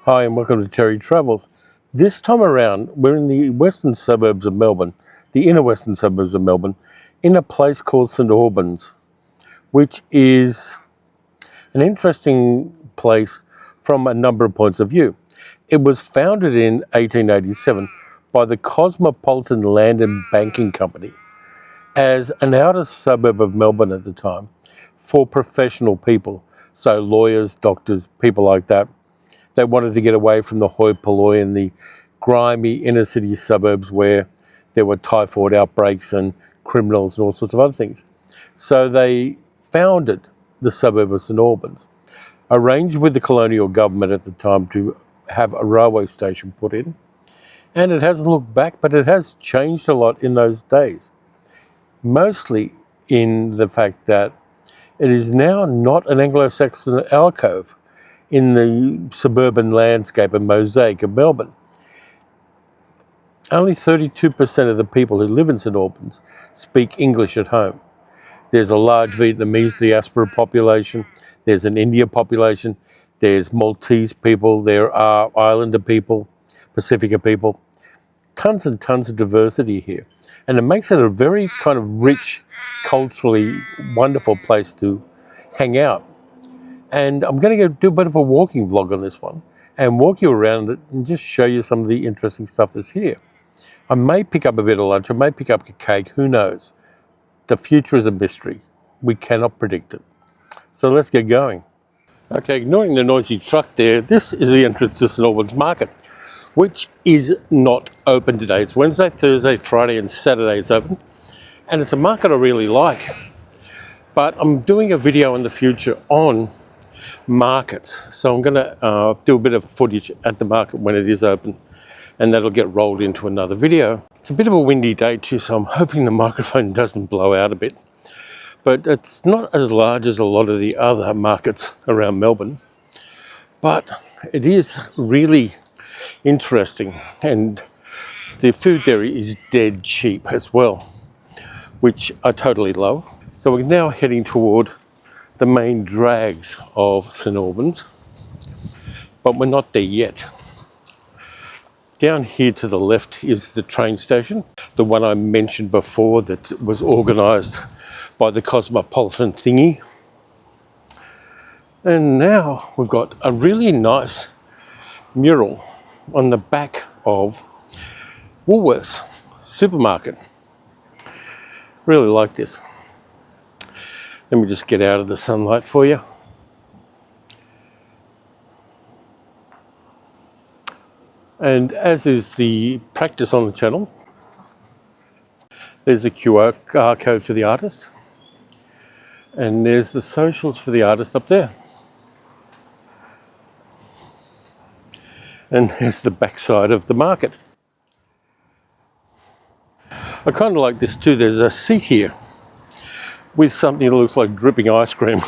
Hi and welcome to Terry Travels. This time around we're in the western suburbs of Melbourne, the inner western suburbs of Melbourne, in a place called St Albans, which is an interesting place from a number of points of view. It was founded in 1887 by the Cosmopolitan Land and Banking Company as an outer suburb of Melbourne at the time for professional people, so lawyers, doctors, people like that. They wanted to get away from the hoi polloi and the grimy inner city suburbs where there were typhoid outbreaks and criminals and all sorts of other things. So they founded the suburb of St Albans, arranged with the colonial government at the time to have a railway station put in. And it hasn't looked back, but it has changed a lot in those days. Mostly in the fact that it is now not an Anglo-Saxon alcove in the suburban landscape and mosaic of Melbourne. Only 32% of the people who live in St Albans speak English at home. There's a large Vietnamese diaspora population, there's an India population, there's Maltese people, there are Islander people, Pacifica people, tons and tons of diversity here. And it makes it a very kind of rich, culturally wonderful place to hang out. And I'm going to go do a bit of a walking vlog on this one and walk you around it and just show you some of the interesting stuff that's here. I may pick up a bit of lunch, I may pick up a cake, who knows? The future is a mystery. We cannot predict it. So let's get going. Okay, ignoring the noisy truck there, this is the entrance to St Albans Market, which is not open today. It's Wednesday, Thursday, Friday and Saturday it's open. And it's a market I really like. But I'm doing a video in the future on markets, so I'm going to do a bit of footage at the market when it is open, and that'll get rolled into another video. It's a bit of a windy day too, so I'm hoping the microphone doesn't blow out a bit, but it's not as large as a lot of the other markets around Melbourne, but it is really interesting, and the food there is dead cheap as well, which I totally love. So we're now heading toward the main drags of St Albans, but we're not there yet. Down here to the left is the train station, the one I mentioned before that was organised by the Cosmopolitan thingy. And now we've got a really nice mural on the back of Woolworths supermarket. Really like this. Let me just get out of the sunlight for you. And as is the practice on the channel, there's a QR code for the artist. And there's the socials for the artist up there. And there's the backside of the market. I kind of like this too. There's a seat here with something that looks like dripping ice cream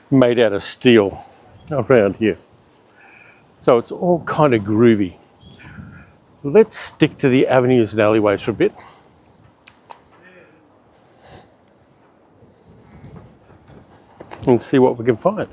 made out of steel around here. So it's all kind of groovy. Let's stick to the avenues and alleyways for a bit. And see what we can find.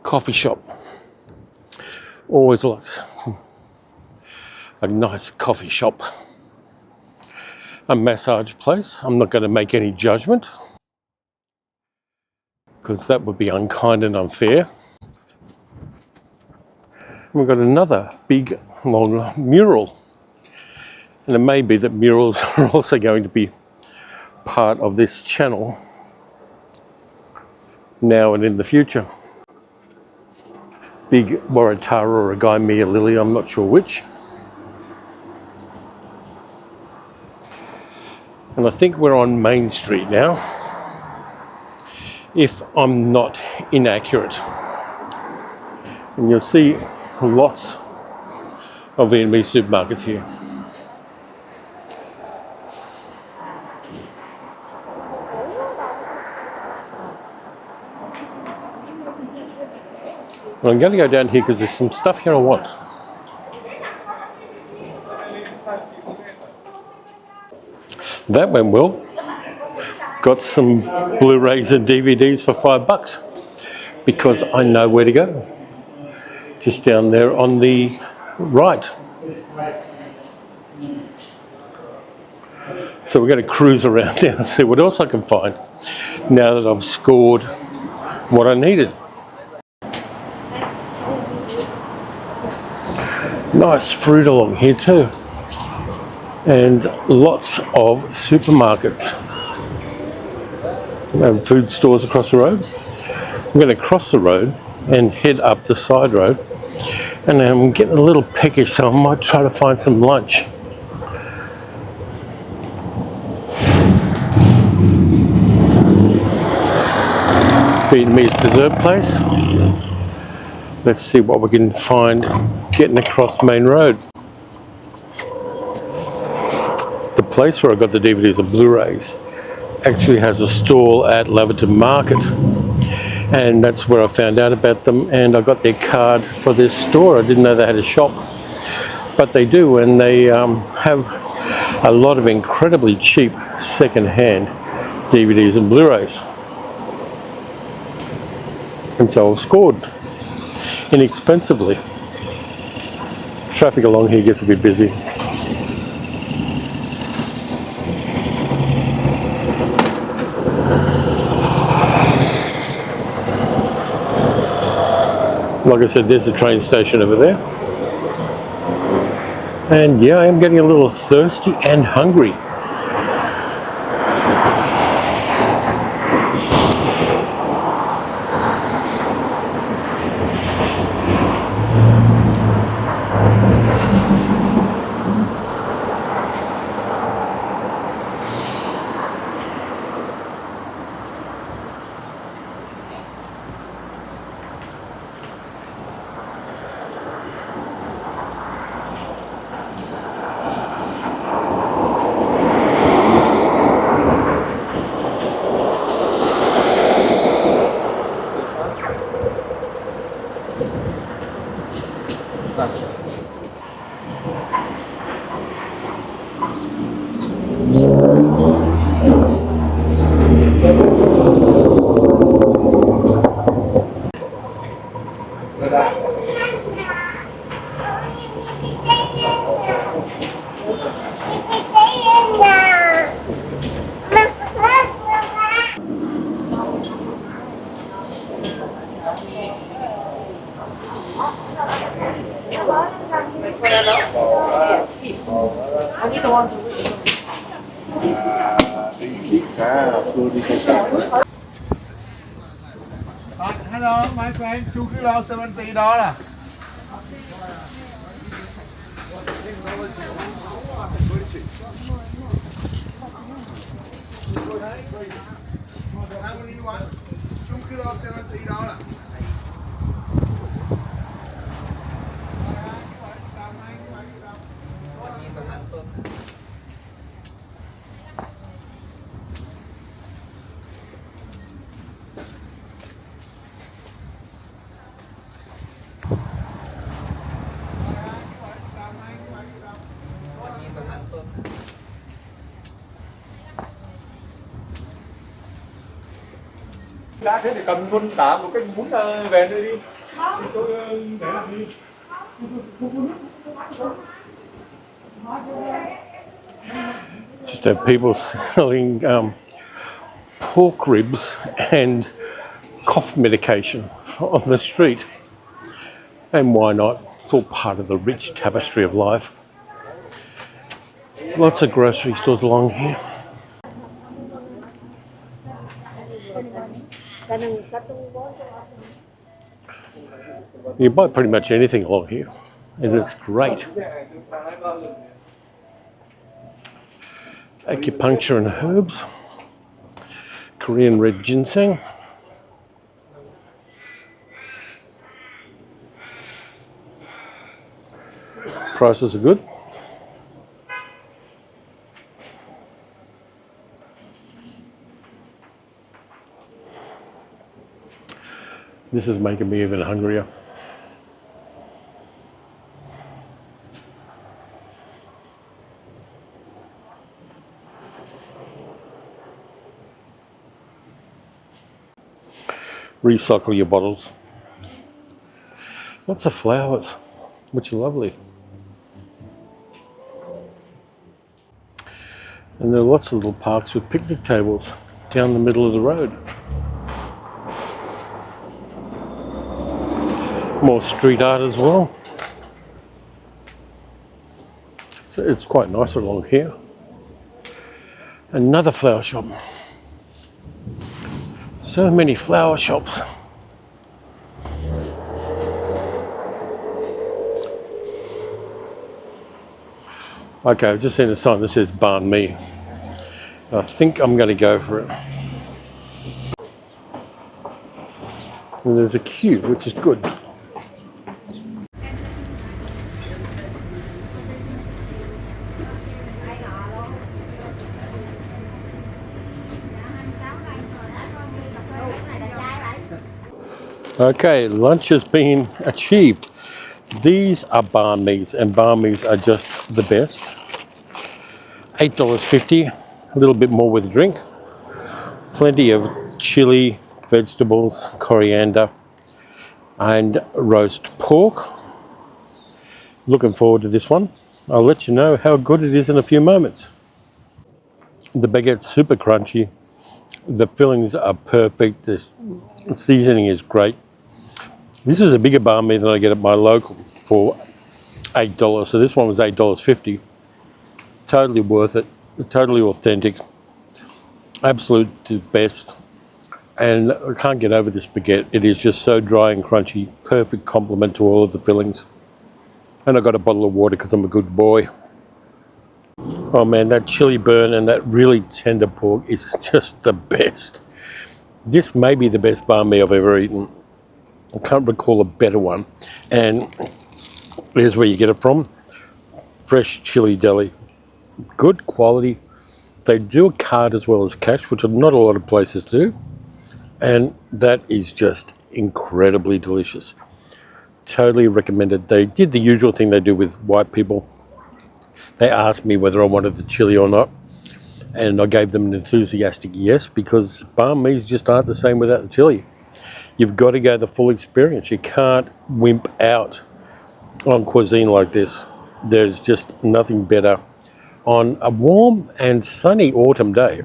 Coffee shop. Always likes a nice coffee shop. A massage place. I'm not going to make any judgment, because that would be unkind and unfair. We've got another big long mural, and it may be that murals are also going to be part of this channel now and in the future. Big Waratah or a Gaimea lily, I'm not sure which. And I think we're on Main Street now, if I'm not inaccurate. And you'll see lots of Vietnamese supermarkets here. Well, I'm going to go down here because there's some stuff here I want. That went well. got some Blu-rays and DVDs for $5 because I know where to go. Just down there on the right. So we're going to cruise around now and see what else I can find now that I've scored what I needed. Nice fruit along here too. And lots of supermarkets and food stores across the road. I'm going to cross the road and head up the side road. And I'm getting a little peckish, so I might try to find some lunch. Vietnamese dessert place. Let's see what we can find getting across Main Road. The place where I got the DVDs and Blu-rays actually has a stall at Laverton Market, and that's where I found out about them, and I got their card for their store. I didn't know they had a shop, but they do, and they have a lot of incredibly cheap second-hand DVDs and Blu-rays. And so I've scored inexpensively. Traffic along here gets a bit busy. Like I said, there's a train station over there. And yeah, I am getting a little thirsty and hungry. Hello, my friend, 2 kilo $70. How many you want? 2 kilo $70. Đã thế thì cầm luôn cả một cái bún về đây đi. Tôi để làm đi. Just have people selling pork ribs and cough medication on the street. And why not? It's all part of the rich tapestry of life. Lots of grocery stores along here. You buy pretty much anything along here, and it's great. Acupuncture and herbs, Korean red ginseng. Prices are good. This is making me even hungrier. Recycle your bottles. Lots of flowers, which are lovely. And there are lots of little parks with picnic tables down the middle of the road. More street art as well. So it's quite nice along here. Another flower shop. So many flower shops. Okay, I've just seen a sign that says Banh. I think I'm going to go for it. And there's a queue, which is good. Okay, lunch has been achieved. These are banh mis, and banh mis are just the best. $8.50, a little bit more with a drink. Plenty of chili, vegetables, coriander, and roast pork. Looking forward to this one. I'll let you know how good it is in a few moments. The baguette's super crunchy. The fillings are perfect. The seasoning is great. This is a bigger banh mi than I get at my local for $8. So this one was $8.50. Totally worth it. Totally authentic. Absolute best. And I can't get over this baguette. It is just so dry and crunchy. Perfect complement to all of the fillings. And I got a bottle of water because I'm a good boy. Oh man, that chili burn and that really tender pork is just the best. This may be the best banh mi I've ever eaten. I can't recall a better one. And here's where you get it from. Fresh chili deli. Good quality. They do a card as well as cash, which not a lot of places do. And that is just incredibly delicious. Totally recommended. They did the usual thing they do with white people. They asked me whether I wanted the chili or not. And I gave them an enthusiastic yes, because banh mis just aren't the same without the chili. You've got to go the full experience. You can't wimp out on cuisine like this. There's just nothing better on a warm and sunny autumn day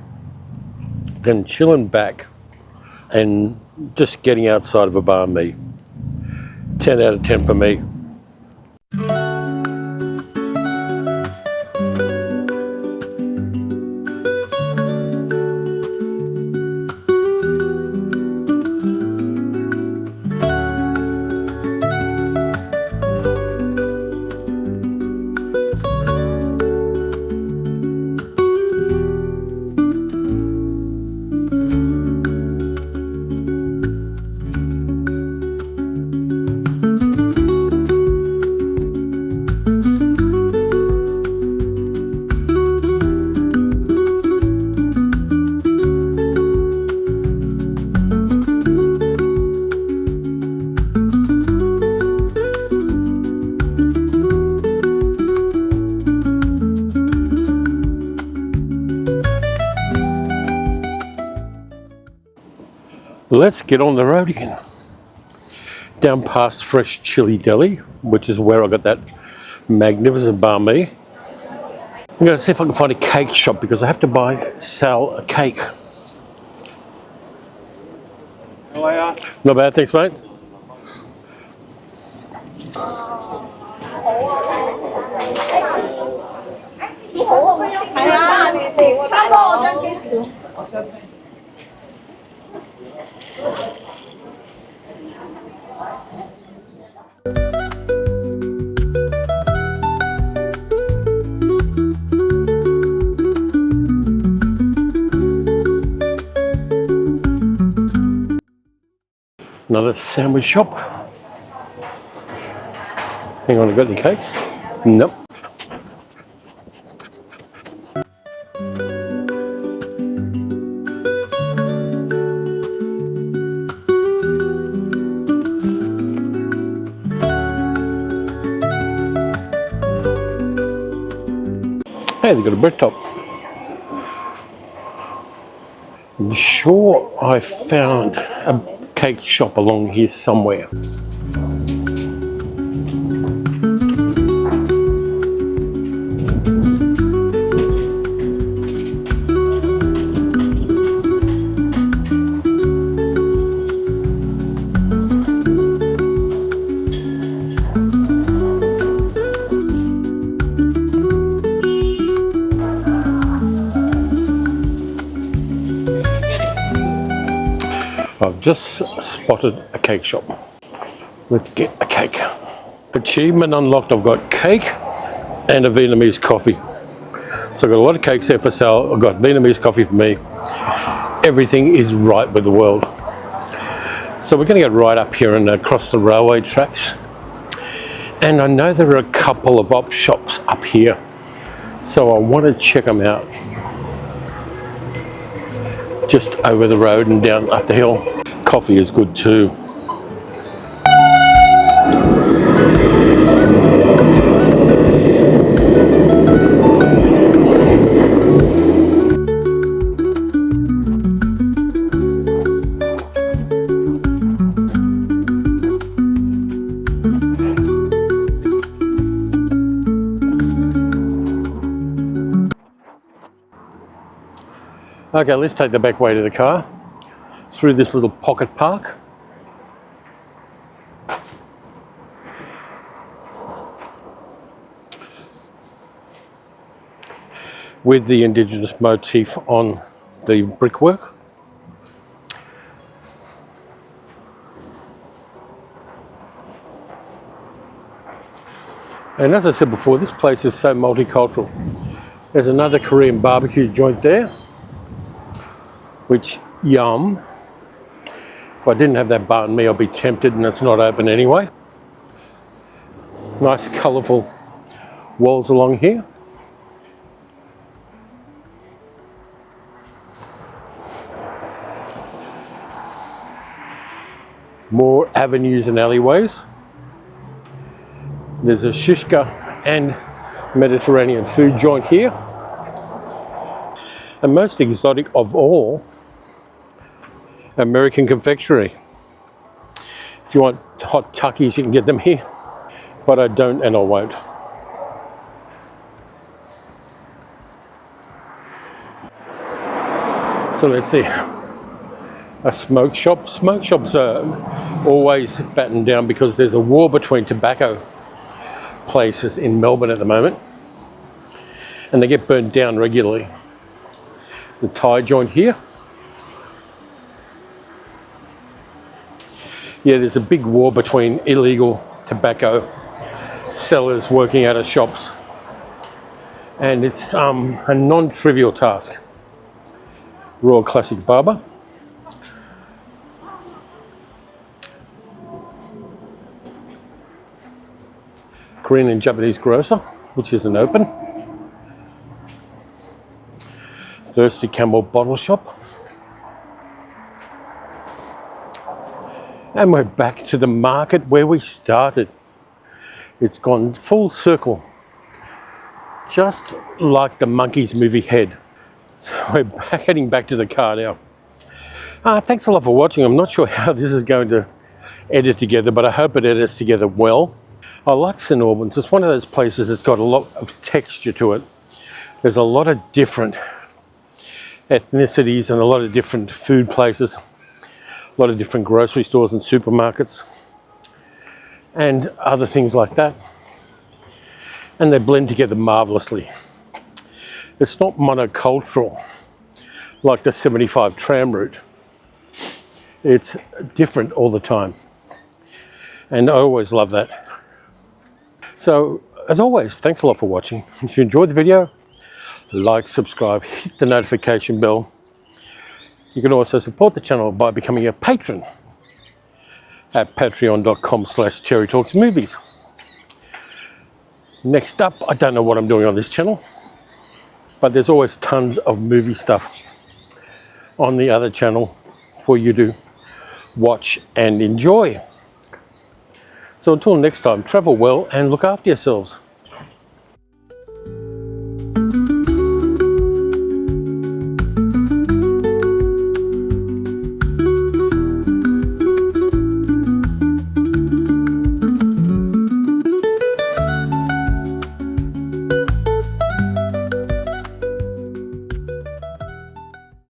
than chilling back and just getting outside of a banh mi. 10 out of 10 for me. Let's get on the road again. Down past Fresh Chili Deli, which is where I got that magnificent banh mi. I'm going to see if I can find a cake shop because I have to buy Sal a cake. How are you? Not bad, thanks mate. Another sandwich shop. Hang on, I got any cakes? Nope. Hey, they've got a bread top. I'm sure I found a cake shop along here somewhere. I've just spotted a cake shop. Let's get a cake. Achievement unlocked. I've got cake and a Vietnamese coffee. So I've got a lot of cakes there for sale. I've got Vietnamese coffee for me. Everything is right with the world. So we're going to get right up here and across the railway tracks. And I know there are a couple of op shops up here. So I want to check them out. Just over the road and down up the hill. Coffee is good too. Okay, let's take the back way to the car, through this little pocket park. With the indigenous motif on the brickwork. And as I said before, this place is so multicultural. There's another Korean barbecue joint there, which, yum. If I didn't have that banh mi, I'd be tempted, and it's not open anyway. Nice colourful walls along here. More avenues and alleyways. There's a shishka and Mediterranean food joint here. And most exotic of all, American confectionery. If you want hot tuckies, you can get them here, but I don't and I won't. So let's see, a smoke shop. Smoke shops are always battened down because there's a war between tobacco places in Melbourne at the moment, and they get burnt down regularly. There's a Thai joint here. Yeah, there's a big war between illegal tobacco sellers working out of shops, and it's a non-trivial task. Royal Classic Barber. Korean and Japanese grocer, which isn't open. Thirsty Camel bottle shop. And we're back to the market where we started. It's gone full circle, just like the Monkeys movie Head. So we're heading back to the car now. Thanks a lot for watching. I'm not sure how this is going to edit together, but I hope it edits together well. I like St Albans. It's one of those places that's got a lot of texture to it. There's a lot of different ethnicities and a lot of different food places. A lot of different grocery stores and supermarkets and other things like that, and they blend together marvelously. It's not monocultural like the 75 tram route. It's different all the time, and I always love that. So as always, thanks a lot for watching. If you enjoyed the video, like, subscribe, hit the notification bell. You can also support the channel by becoming a patron at patreon.com/cherrytalksmovies. Next up, I don't know what I'm doing on this channel, but there's always tons of movie stuff on the other channel for you to watch and enjoy. So until next time, travel well and look after yourselves.